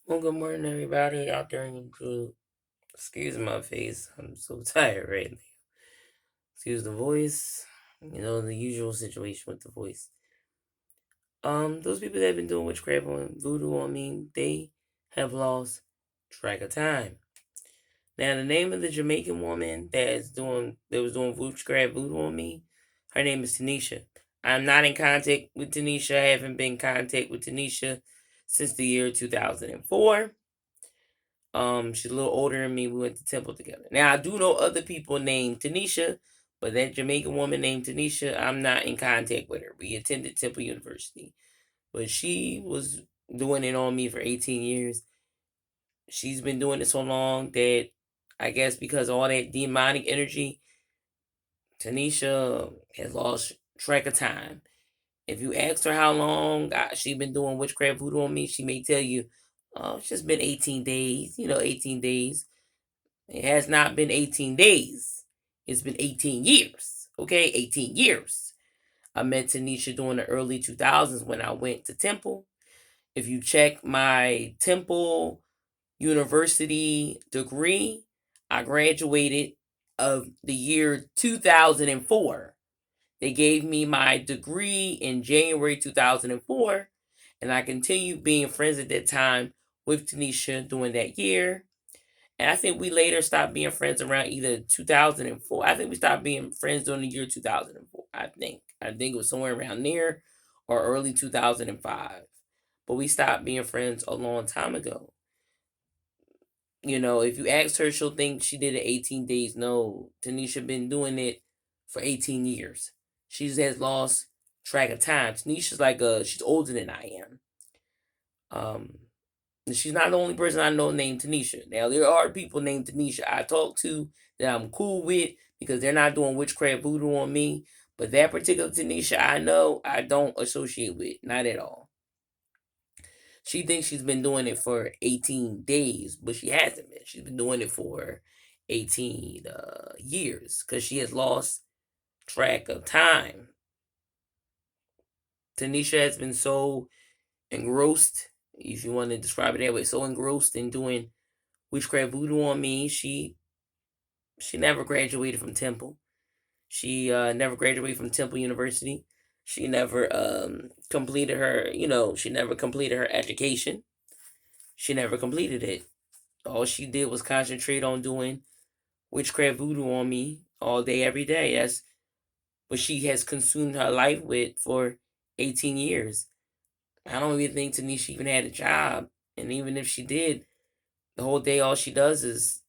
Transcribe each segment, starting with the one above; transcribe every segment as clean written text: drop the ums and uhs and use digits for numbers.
Well, good morning, everybody out there in YouTube. Excuse my face. I'm so tired right now. Excuse the voice. The usual situation with the voice. Those people that have been doing witchcraft and voodoo on me, they have lost track of time. Now, the name of the Jamaican woman that was doing witchcraft voodoo on me, her name is Tanisha. I'm not in contact with Tanisha. I haven't been in contact with Tanisha since the year 2004. She's a little older than me. We went to temple together. Now I do know other people named Tanisha, but that Jamaican woman named Tanisha, I'm not in contact with her. We attended Temple University, but she was doing it on me for 18 years. She's been doing it so long that I guess because of all that demonic energy, Tanisha has lost track of time. If you ask her how long she been doing witchcraft voodoo on me, she may tell you, oh, it's just been 18 days. 18 days. It has not been 18 days. It's been 18 years. Okay, 18 years. I met Tanisha during the early 2000s when I went to Temple. If you check my Temple University degree, I graduated of the year 2004. They gave me my degree in January 2004, and I continued being friends at that time with Tanisha during that year. And I think we later stopped being friends around either 2004. I think we stopped being friends during the year 2004. I think it was somewhere around there or early 2005. But we stopped being friends a long time ago. If you ask her, she'll think she did it 18 days. No, Tanisha been doing it for 18 years. She has lost track of time. Tanisha's she's older than I am. Um, She's not the only person I know named Tanisha. Now there are people named Tanisha I talk to that I'm cool with because they're not doing witchcraft voodoo on me. But that particular Tanisha I know, I don't associate with, not at all. She thinks she's been doing it for 18 days, but she hasn't been. She's been doing it for 18 years because she has lost track of time. Tanisha has been so engrossed, if you want to describe it that way, so engrossed in doing witchcraft voodoo on me. She never graduated from Temple. She never graduated from Temple University. She never completed her, she never completed her education. She never completed it. All she did was concentrate on doing witchcraft voodoo on me all day, every day. That's what she has consumed her life with for 18 years. I don't even think Tanisha even had a job. And even if she did, the whole day all she does is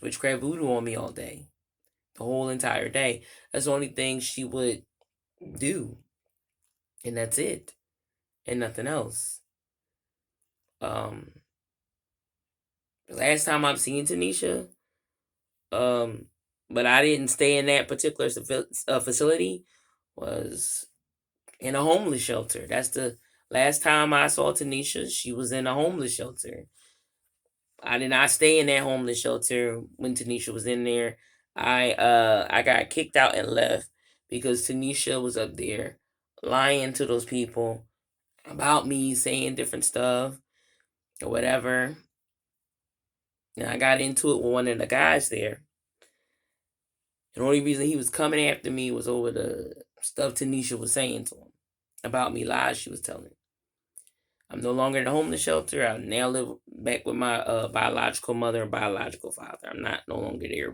witchcraft voodoo on me all day. The whole entire day. That's the only thing she would do. And that's it. And nothing else. Um the last time I've seen Tanisha, um, but I didn't stay in that particular facility, was in a homeless shelter. That's the last time I saw Tanisha. She was in a homeless shelter. I did not stay in that homeless shelter when Tanisha was in there. I got kicked out and left because Tanisha was up there lying to those people about me, saying different stuff or whatever. And I got into it with one of the guys there. And the only reason he was coming after me was over the stuff Tanisha was saying to him about me, lies she was telling. I'm no longer in a homeless shelter. I now live back with my biological mother and biological father. I'm not no longer there.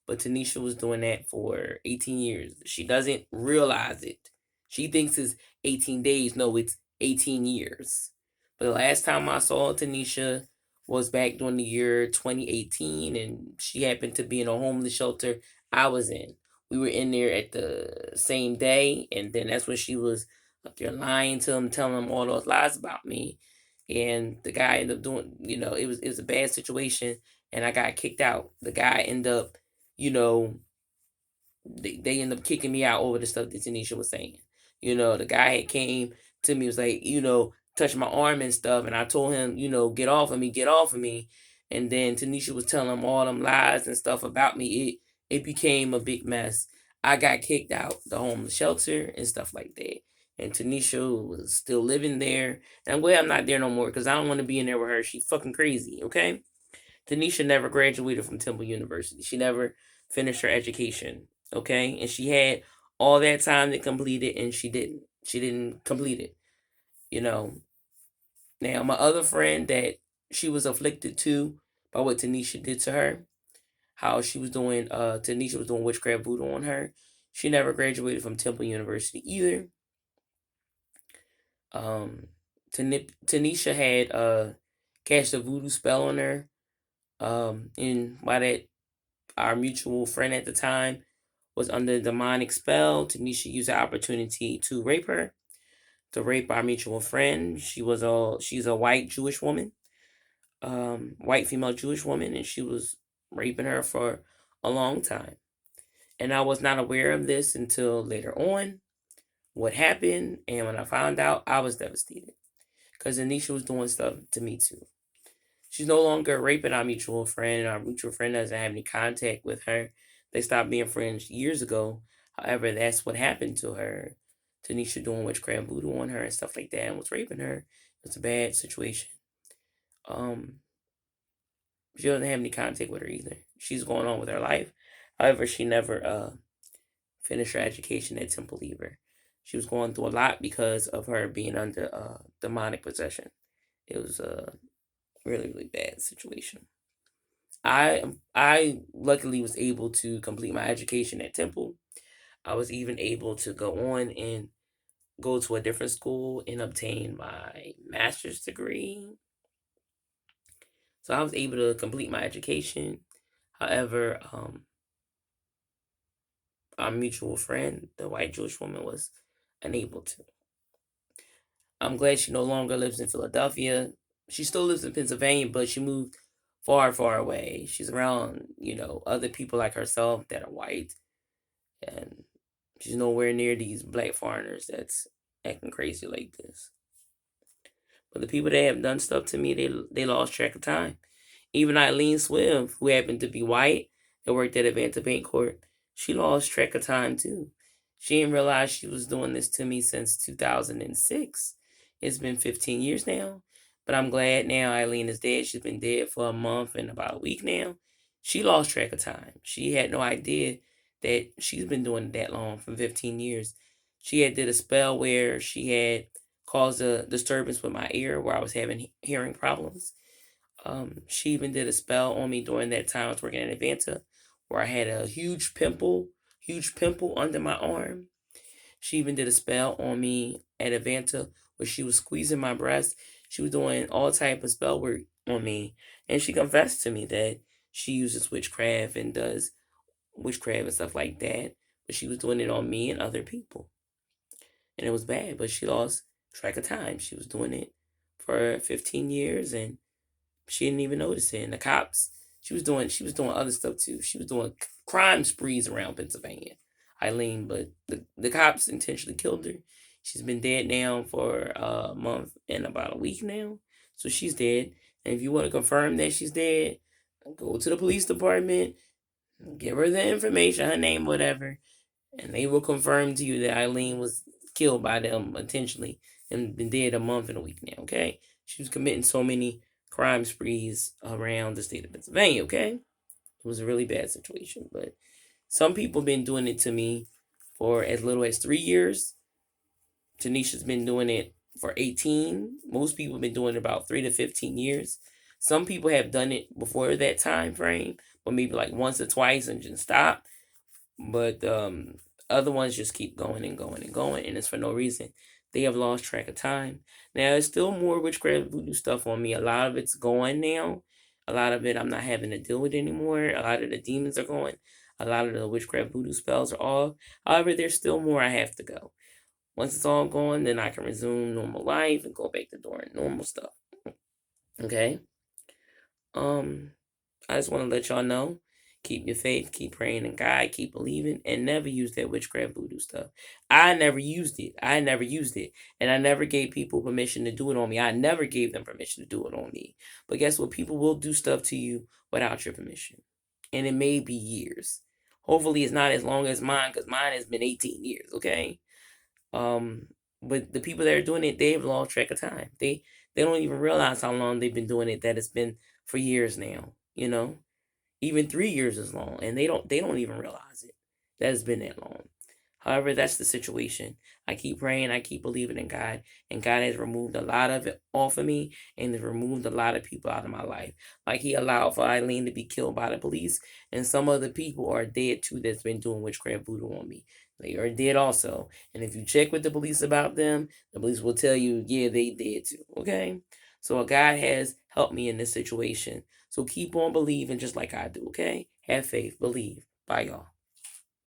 But Tanisha was doing that for 18 years. She doesn't realize it. She thinks it's 18 days. No, it's 18 years. But the last time I saw Tanisha was back during the year 2018, and she happened to be in a homeless shelter I was in. We were in there at the same day, and then that's when she was up there lying to him, telling him all those lies about me. And the guy ended up doing, it was a bad situation, and I got kicked out. The guy ended up, you know, they ended up kicking me out over the stuff that Tanisha was saying. The guy had came to me, was like, touched my arm and stuff, and I told him, get off of me, get off of me. And then Tanisha was telling him all them lies and stuff about me. It became a big mess. I got kicked out the homeless shelter and stuff like that. And Tanisha was still living there. And I'm glad I'm not there no more because I don't want to be in there with her. She fucking crazy, okay? Tanisha never graduated from Temple University. She never finished her education, okay? And she had all that time to complete it, and she didn't. She didn't complete it, you know. Now, my other friend that she was afflicted too by what Tanisha did to her, how she was doing, Tanisha was doing witchcraft voodoo on her. She never graduated from Temple University either. Um, Tanisha had cast a voodoo spell on her. And by that, our mutual friend at the time was under demonic spell. Tanisha used the opportunity to rape her, to rape our mutual friend. She's a white Jewish woman, white female Jewish woman, and she was raping her for a long time. And I was not aware of this until later on. What happened, and when I found out, I was devastated because Anisha was doing stuff to me too. She's no longer raping our mutual friend. Our mutual friend doesn't have any contact with her. They stopped being friends years ago. However, that's what happened to her. Tanisha doing witchcraft voodoo on her and stuff like that and was raping her. It's a bad situation. Um, she doesn't have any contact with her either. She's going on with her life. However, she never finished her education at Temple either. She was going through a lot because of her being under demonic possession. It was a really, really bad situation. I luckily was able to complete my education at Temple. I was even able to go on and go to a different school and obtain my master's degree. So I was able to complete my education. However, our mutual friend, the white Jewish woman, was unable to. I'm glad she no longer lives in Philadelphia. She still lives in Pennsylvania, but she moved far, far away. She's around, other people like herself that are white, and she's nowhere near these black foreigners that's acting crazy like this. But the people that have done stuff to me, they lost track of time. Even Eileen Swift, who happened to be white, that worked at Atlanta Bank Court, she lost track of time too. She didn't realize she was doing this to me since 2006. It's been 15 years now. But I'm glad now Eileen is dead. She's been dead for a month and about a week now. She lost track of time. She had no idea that she's been doing it that long, for 15 years. She had did a spell where she had caused a disturbance with my ear where I was having hearing problems. She even did a spell on me during that time I was working in Atlanta, where I had a huge pimple under my arm. She even did a spell on me at Atlanta where she was squeezing my breast. She was doing all type of spell work on me, and she confessed to me that she uses witchcraft and does witchcraft and stuff like that. But she was doing it on me and other people, and it was bad. But she lost track of time. She was doing it for 15 years, and she didn't even notice it. And the cops, she was doing other stuff too. She was doing crime sprees around Pennsylvania, Eileen. But the cops intentionally killed her. She's been dead now for a month and about a week now. So she's dead. And if you want to confirm that she's dead, go to the police department, give her the information, her name, whatever, and they will confirm to you that Eileen was killed by them intentionally and been dead a month and a week now, okay? She was committing so many crime sprees around the state of Pennsylvania, okay? It was a really bad situation, but some people been doing it to me for as little as 3 years. Tanisha's been doing it for 18. Most people have been doing it about 3 to 15 years. Some people have done it before that time frame, but maybe like once or twice and just stop. But other ones just keep going and going and going, and it's for no reason. They have lost track of time. Now, there's still more witchcraft voodoo stuff on me. A lot of it's gone now. A lot of it I'm not having to deal with anymore. A lot of the demons are going. A lot of the witchcraft voodoo spells are off. However, there's still more I have to go. Once it's all gone, then I can resume normal life and go back to doing normal stuff. Okay? Um, I just want to let y'all know, keep your faith, keep praying in God, keep believing, and never use that witchcraft voodoo stuff. I never used it. I never used it. And I never gave people permission to do it on me. I never gave them permission to do it on me. But guess what? People will do stuff to you without your permission. And it may be years. Hopefully it's not as long as mine, because mine has been 18 years, okay? Um, But the people that are doing it, they've lost track of time. They don't even realize how long they've been doing it. That it's been for years now. Even 3 years is long, and they don't even realize it. That has been that long. However, that's the situation. I keep praying, I keep believing in God, and God has removed a lot of it off of me and has removed a lot of people out of my life. Like He allowed for Eileen to be killed by the police, and some other people are dead too that's been doing witchcraft voodoo on me. They are dead also. And if you check with the police about them, the police will tell you, yeah, they dead too. Okay? So God has helped me in this situation. So keep on believing just like I do, okay? Have faith, believe. Bye, y'all.